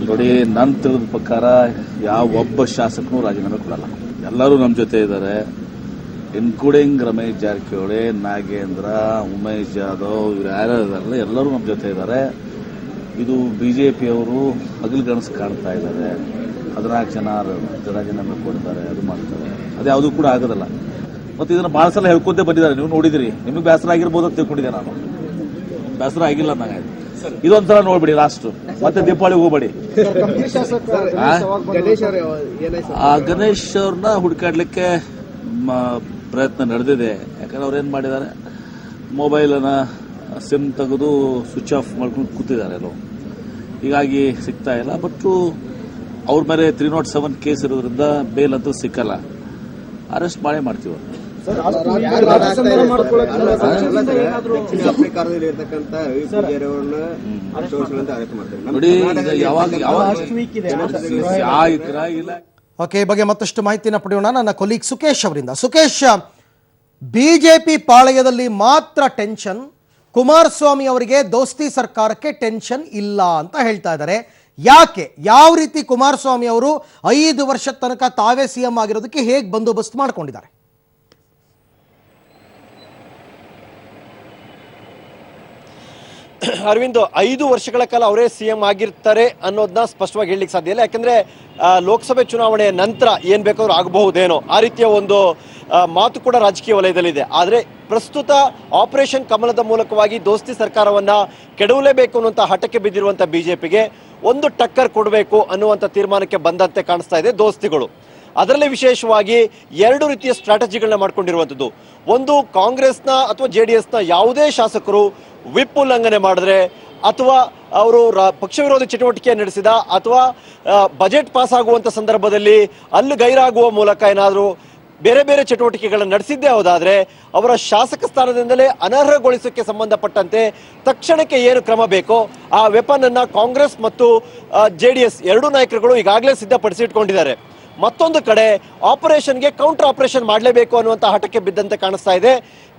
ನೋಡಿ, ನಾನು ತಿಳಿದ ಪ್ರಕಾರ ಯಾವ ಒಬ್ಬ ಶಾಸಕನು ರಾಜೀನಾಮೆ ಕೊಡಲ್ಲ. ಎಲ್ಲರೂ ನಮ್ಮ ಜೊತೆ ಇದ್ದಾರೆ, ಇನ್ಕ್ಲೂಡಿಂಗ್ ರಮೇಶ್ ಜಾರಕಿಹೊಳಿ, ನಾಗೇಂದ್ರ, ಉಮೇಶ್ ಜಾಧವ್, ಇವ್ರು ಯಾರ್ಯಾರಿದಾರಲ್ಲ ಎಲ್ಲರೂ ನಮ್ಮ ಜೊತೆ ಇದ್ದಾರೆ. ಇದು ಬಿಜೆಪಿಯವರು ಹಗಲುಗನಸು ಕಾಣ್ತಾ ಇದ್ದಾರೆ. 14 ಜನ ರಾಜೀನಾಮೆ ಕೊಡ್ತಾರೆ, ಅದು ಮಾಡ್ತಾರೆ. ಅದು ಯಾವುದೂ ಕೂಡ ಆಗೋದಲ್ಲ. ಮತ್ತು ಇದನ್ನು ಭಾಳ ಸಲ ಹೇಳ್ಕೊಂತೇ ಬಂದಿದ್ದಾರೆ, ನೀವು ನೋಡಿದಿರಿ. ನಿಮಗೆ ಬೇಸರ ಆಗಿರ್ಬೋದು ಅಂತ ತಿಳ್ಕೊಂಡಿದ್ದೆ ನಾನು. ಬೇಸರ ಆಗಿಲ್ಲ ನಂಗೆ. ಇದೊಂದ್ಸಲ ನೋಡ್ಬಿಡಿ, ಲಾಸ್ಟ್ ಮತ್ತೆ ದೀಪಾವಳಿ ಹೋಗ್ಬೇಡಿ. ಗಣೇಶ್ ಅವ್ರನ್ನ ಹುಡುಕಾಡ್ಲಿಕ್ಕೆ ಪ್ರಯತ್ನ ನಡೆದಿದೆ. ಯಾಕಂದ್ರೆ ಅವ್ರೇನು ಮಾಡಿದ್ದಾರೆ, ಮೊಬೈಲನ್ನ ಸಿಮ್ ತೆಗೆದು ಸ್ವಿಚ್ ಆಫ್ ಮಾಡ್ಕೊಂಡು ಕೂತಿದ್ದಾರೆ ಎಲ್ಲೋ. ಹೀಗಾಗಿ ಸಿಗ್ತಾ ಇಲ್ಲ. ಬಟ್ ಅವ್ರ ಮೇಲೆ 307 ಕೇಸ್ ಇರೋದ್ರಿಂದ ಬೇಲ್ ಅಂತೂ ಸಿಕ್ಕಲ್ಲ. ಅರೆಸ್ಟ್ ಮಾಡೇ ಮಾಡ್ತೀವಿ. ನೋಡಿ, ಓಕೆ, ಈ ಬಗ್ಗೆ ಮತ್ತಷ್ಟು ಮಾಹಿತಿನ ಪಡೆಯೋಣ ನನ್ನ ಕೊಲೀಗ್ ಸುಕೇಶ್ ಅವರಿಂದ. ಸುಕೇಶ್, ಬಿಜೆಪಿ ಪಾಳಯದಲ್ಲಿ ಮಾತ್ರ ಟೆನ್ಷನ್, ಕುಮಾರಸ್ವಾಮಿ ಅವರಿಗೆ ದೋಸ್ತಿ ಸರ್ಕಾರಕ್ಕೆ ಟೆನ್ಷನ್ ಇಲ್ಲ ಅಂತ ಹೇಳ್ತಾ ಇದ್ದಾರೆ. ಯಾಕೆ, ಯಾವ ರೀತಿ ಕುಮಾರಸ್ವಾಮಿ ಅವರು 5 ವರ್ಷದ ತನಕ ತಾವೇ ಸಿಎಂ ಆಗಿರೋದಕ್ಕೆ ಹೇಗೆ ಬಂದೋಬಸ್ತ್ ಮಾಡ್ಕೊಂಡಿದ್ದಾರೆ? ಅರವಿಂದ್, 5 ವರ್ಷಗಳ ಕಾಲ ಅವರೇ ಸಿಎಂ ಆಗಿರ್ತಾರೆ ಅನ್ನೋದನ್ನ ಸ್ಪಷ್ಟವಾಗಿ ಹೇಳಲಿಕ್ಕೆ ಸಾಧ್ಯ ಇಲ್ಲ. ಯಾಕಂದ್ರೆ ಲೋಕಸಭೆ ಚುನಾವಣೆಯ ನಂತರ ಏನ್ ಬೇಕಾದ್ರೂ ಆಗಬಹುದೇನೋ ಆ ರೀತಿಯ ಒಂದು ಮಾತು ಕೂಡ ರಾಜಕೀಯ ವಲಯದಲ್ಲಿದೆ. ಆದರೆ ಪ್ರಸ್ತುತ ಆಪರೇಷನ್ ಕಮಲದ ಮೂಲಕವಾಗಿ ದೋಸ್ತಿ ಸರ್ಕಾರವನ್ನ ಕೆಡವಲೇಬೇಕು ಅನ್ನುವಂಥ ಹಠಕ್ಕೆ ಬಿದ್ದಿರುವಂಥ ಬಿಜೆಪಿಗೆ ಒಂದು ಟಕ್ಕರ್ ಕೊಡಬೇಕು ಅನ್ನುವಂಥ ತೀರ್ಮಾನಕ್ಕೆ ಬಂದಂತೆ ಕಾಣಿಸ್ತಾ ಇದೆ ದೋಸ್ತಿಗಳು. ಅದರಲ್ಲಿ ವಿಶೇಷವಾಗಿ 2 ರೀತಿಯ ಸ್ಟ್ರಾಟಜಿಗಳನ್ನ ಮಾಡ್ಕೊಂಡಿರುವಂಥದ್ದು. ಒಂದು, ಕಾಂಗ್ರೆಸ್ನ ಅಥವಾ JDSನ ಯಾವುದೇ ಶಾಸಕರು ವಿಪ್ ಉಲ್ಲಂಘನೆ ಮಾಡಿದ್ರೆ ಅಥವಾ ಅವರು ಪಕ್ಷ ವಿರೋಧಿ ಚಟುವಟಿಕೆ ನಡೆಸಿದ ಅಥವಾ ಬಜೆಟ್ ಪಾಸ್ ಆಗುವಂಥ ಸಂದರ್ಭದಲ್ಲಿ ಅಲ್ಲಿ ಗೈರಾಗುವ ಮೂಲಕ ಏನಾದರೂ ಬೇರೆ ಬೇರೆ ಚಟುವಟಿಕೆಗಳನ್ನು ನಡೆಸಿದ್ದೇ ಹೋದಾದ್ರೆ ಅವರ ಶಾಸಕ ಸ್ಥಾನದಿಂದಲೇ ಅನರ್ಹಗೊಳಿಸೋಕೆ ಸಂಬಂಧಪಟ್ಟಂತೆ ತಕ್ಷಣಕ್ಕೆ ಏನು ಕ್ರಮ ಬೇಕೋ ಆ ವೆಪನ್ ಅನ್ನ ಕಾಂಗ್ರೆಸ್ ಮತ್ತು JDS 2 ನಾಯಕರುಗಳು ಈಗಾಗಲೇ ಸಿದ್ಧಪಡಿಸಿಟ್ಕೊಂಡಿದ್ದಾರೆ. ಮತ್ತೊಂದು ಕಡೆ ಆಪರೇಷನ್ಗೆ ಕೌಂಟರ್ ಆಪರೇಷನ್ ಮಾಡಲೇಬೇಕು ಅನ್ನುವಂಥ ಹಠಕ್ಕೆ ಬಿದ್ದಂತೆ ಕಾಣಿಸ್ತಾ ಇದೆ.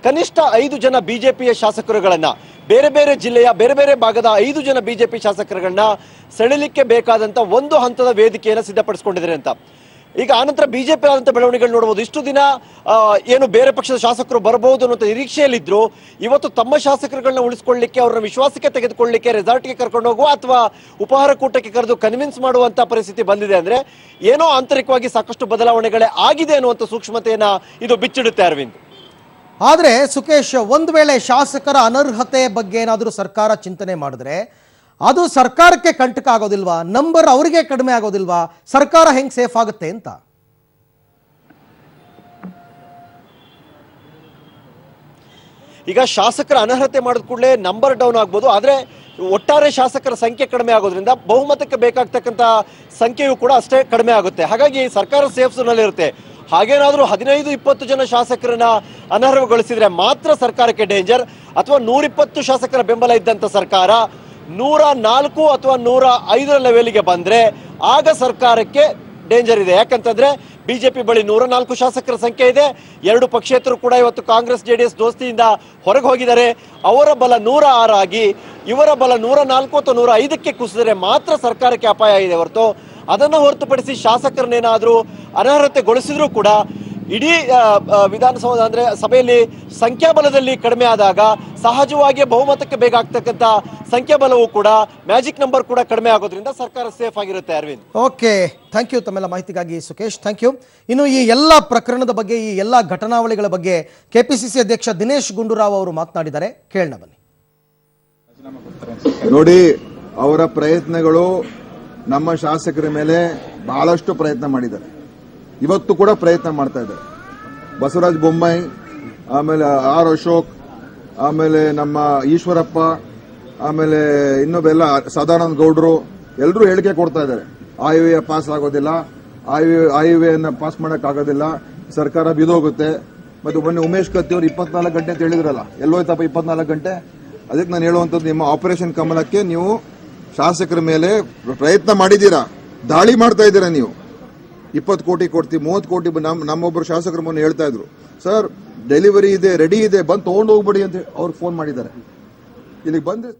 ಕನಿಷ್ಠ 5 ಜನ ಬಿಜೆಪಿಯ ಶಾಸಕರುಗಳನ್ನ, ಬೇರೆ ಬೇರೆ ಜಿಲ್ಲೆಯ ಬೇರೆ ಬೇರೆ ಭಾಗದ 5 ಜನ ಬಿಜೆಪಿ ಶಾಸಕರುಗಳನ್ನ ಸೆಳೆಯಲಿಕ್ಕೆ ಬೇಕಾದಂತ ಒಂದು ಹಂತದ ವೇದಿಕೆಯನ್ನು ಸಿದ್ಧಪಡಿಸಿಕೊಂಡಿದ್ದಾರೆ ಅಂತ. ಈಗ ಆನಂತರ ಬಿಜೆಪಿ ಆದಂತ ಬೆಳವಣಿಗೆಗಳು ನೋಡಬಹುದು. ಇಷ್ಟು ದಿನ ಏನು ಬೇರೆ ಪಕ್ಷದ ಶಾಸಕರು ಬರಬಹುದು ಅನ್ನೋ ನಿರೀಕ್ಷೆಯಲ್ಲಿದ್ರು. ಇವತ್ತು ತಮ್ಮ ಶಾಸಕರುಗಳನ್ನ ಉಳಿಸಿಕೊಳ್ಳಲಿಕ್ಕೆ, ಅವರನ್ನ ವಿಶ್ವಾಸಕ್ಕೆ ತೆಗೆದುಕೊಳ್ಳಲಿಕ್ಕೆ ರೆಸಾರ್ಟ್ಗೆ ಕರ್ಕೊಂಡು ಹೋಗುವ ಅಥವಾ ಉಪಹಾರ ಕೂಟಕ್ಕೆ ಕರೆದು ಕನ್ವಿನ್ಸ್ ಮಾಡುವಂತ ಪರಿಸ್ಥಿತಿ ಬಂದಿದೆ. ಅಂದ್ರೆ ಏನೋ ಆಂತರಿಕವಾಗಿ ಸಾಕಷ್ಟು ಬದಲಾವಣೆಗಳೇ ಆಗಿದೆ ಅನ್ನುವಂಥ ಸೂಕ್ಷ್ಮತೆಯನ್ನ ಇದು ಬಿಚ್ಚಿಡುತ್ತೆ ಅರವಿಂದ್. ಆದರೆ ಸುಕೇಶ್, ಒಂದು ವೇಳೆ ಶಾಸಕರ ಅನರ್ಹತೆ ಬಗ್ಗೆ ಏನಾದರೂ ಸರ್ಕಾರ ಚಿಂತನೆ ಮಾಡಿದ್ರೆ ಅದು ಸರ್ಕಾರಕ್ಕೆ ಕಂಟಕ ಆಗೋದಿಲ್ವಾ? ನಂಬರ್ ಅವರಿಗೆ ಕಡಿಮೆ ಆಗೋದಿಲ್ವಾ? ಸರ್ಕಾರ ಹೆಂಗ್ ಸೇಫ್ ಆಗುತ್ತೆ ಅಂತ? ಈಗ ಶಾಸಕರ ಅನರ್ಹತೆ ಮಾಡಿದ ಕೂಡಲೇ ನಂಬರ್ ಡೌನ್ ಆಗ್ಬೋದು, ಆದ್ರೆ ಒಟ್ಟಾರೆ ಶಾಸಕರ ಸಂಖ್ಯೆ ಕಡಿಮೆ ಆಗೋದ್ರಿಂದ ಬಹುಮತಕ್ಕೆ ಬೇಕಾಗ್ತಕ್ಕಂಥ ಸಂಖ್ಯೆಯೂ ಕೂಡ ಅಷ್ಟೇ ಕಡಿಮೆ ಆಗುತ್ತೆ. ಹಾಗಾಗಿ ಸರ್ಕಾರ ಸೇಫ್ ಝೋನಲ್ಲಿ ಇರುತ್ತೆ. ಹಾಗೇನಾದ್ರೂ 15-20 ಜನ ಶಾಸಕರನ್ನ ಅನರ್ಹಗೊಳಿಸಿದ್ರೆ ಮಾತ್ರ ಸರ್ಕಾರಕ್ಕೆ ಡೇಂಜರ್. ಅಥವಾ 120 ಶಾಸಕರ ಬೆಂಬಲ ಇದ್ದಂತ ಸರ್ಕಾರ 104 ಅಥವಾ 105 ಲೆವೆಲ್ಗೆ ಬಂದ್ರೆ ಆಗ ಸರ್ಕಾರಕ್ಕೆ ಡೇಂಜರ್ ಇದೆ. ಯಾಕಂತಂದ್ರೆ ಬಿಜೆಪಿ ಬಳಿ 104 ಶಾಸಕರ ಸಂಖ್ಯೆ ಇದೆ. 2 ಪಕ್ಷೇತರು ಕೂಡ ಇವತ್ತು ಕಾಂಗ್ರೆಸ್ JDS ದೋಸ್ತಿಯಿಂದ ಹೊರಗೆ ಹೋಗಿದ್ದಾರೆ. ಅವರ ಬಲ 106 ಆಗಿ ಇವರ ಬಲ 104 ಅಥವಾ 105ಕ್ಕೆ ಕುಸಿದರೆ ಮಾತ್ರ ಸರ್ಕಾರಕ್ಕೆ ಅಪಾಯ ಇದೆ ಹೊರತು, ಅದನ್ನು ಹೊರತುಪಡಿಸಿ ಶಾಸಕರನ್ನೇನಾದ್ರೂ ಅನರ್ಹತೆಗೊಳಿಸಿದ್ರೂ ಕೂಡ ಇಡೀ ವಿಧಾನಸೌಧ ಅಂದ್ರೆ ಸಭೆಯಲ್ಲಿ ಸಂಖ್ಯಾಬಲದಲ್ಲಿ ಕಡಿಮೆ ಆದಾಗ ಸಹಜವಾಗಿ ಬಹುಮತಕ್ಕೆ ಬೇಕಾಗ್ತಕ್ಕಂಥ ಸಂಖ್ಯಾಬಲವೂ ಕೂಡ, ಮ್ಯಾಜಿಕ್ ನಂಬರ್ ಕೂಡ ಕಡಿಮೆ ಆಗೋದ್ರಿಂದ ಸರ್ಕಾರ ಸೇಫ್ ಆಗಿರುತ್ತೆ. ಅರವಿಂದ್, ಓಕೆ, ಥ್ಯಾಂಕ್ ಯು ತಮ್ಮೆಲ್ಲ ಮಾಹಿತಿಗಾಗಿ ಸುಕೇಶ್, ಥ್ಯಾಂಕ್ ಯು. ಇನ್ನು ಈ ಎಲ್ಲ ಪ್ರಕರಣದ ಬಗ್ಗೆ, ಈ ಎಲ್ಲ ಘಟನಾವಳಿಗಳ ಬಗ್ಗೆ KPCC ಅಧ್ಯಕ್ಷ ದಿನೇಶ್ ಗುಂಡೂರಾವ್ ಅವರು ಮಾತನಾಡಿದ್ದಾರೆ. ಕೇಳೋಣ ಬನ್ನಿ. ನೋಡಿ, ಅವರ ಪ್ರಯತ್ನಗಳು ನಮ್ಮ ಶಾಸಕರ ಮೇಲೆ ಬಹಳಷ್ಟು ಪ್ರಯತ್ನ ಮಾಡಿದ್ದಾರೆ. ಇವತ್ತು ಕೂಡ ಪ್ರಯತ್ನ ಮಾಡ್ತಾ ಇದ್ದಾರೆ. ಬಸವರಾಜ ಬೊಮ್ಮಾಯಿ, ಆಮೇಲೆ R ಅಶೋಕ್, ಆಮೇಲೆ ನಮ್ಮ ಈಶ್ವರಪ್ಪ, ಆಮೇಲೆ ಇನ್ನೊಬ್ಬೆಲ್ಲ ಸದಾನಂದ ಗೌಡರು ಎಲ್ಲರೂ ಹೇಳಿಕೆ ಕೊಡ್ತಾ ಇದ್ದಾರೆ. IOA ಪಾಸ್ ಆಗೋದಿಲ್ಲ, IOA ಪಾಸ್ ಮಾಡಕ್ ಆಗೋದಿಲ್ಲ, ಸರ್ಕಾರ ಬಿದೋಗುತ್ತೆ. ಮತ್ತೆ ಮೊನ್ನೆ ಉಮೇಶ್ ಕತ್ತಿ ಅವರು 24 ಗಂಟೆ ಅಂತ ಹೇಳಿದ್ರಲ್ಲ, ಎಲ್ಲೋಯ್ತಪ್ಪ 24 ಗಂಟೆ? ಅದಕ್ಕೆ ನಾನು ಹೇಳುವಂಥದ್ದು, ನಿಮ್ಮ ಆಪರೇಷನ್ ಕಮಲಕ್ಕೆ ನೀವು ಶಾಸಕರ ಮೇಲೆ ಪ್ರಯತ್ನ ಮಾಡಿದ್ದೀರಾ, ದಾಳಿ ಮಾಡ್ತಾ ಇದ್ದೀರಾ. ನೀವು 20 ಕೋಟಿ ಕೊಡ್ತೀವಿ, 30 ಕೋಟಿ. ನಮ್ಮೊಬ್ಬರು ಶಾಸಕರು ಮೊನ್ನೆ ಹೇಳ್ತಾ ಇದ್ರು, ಸರ್ ಡೆಲಿವರಿ ಇದೆ, ರೆಡಿ ಇದೆ, ಬಂದು ತಗೊಂಡು ಹೋಗ್ಬೇಡಿ ಅಂತ ಅವ್ರಿಗೆ ಫೋನ್ ಮಾಡಿದ್ದಾರೆ. ಇಲ್ಲಿಗೆ ಬಂದ್ರೆ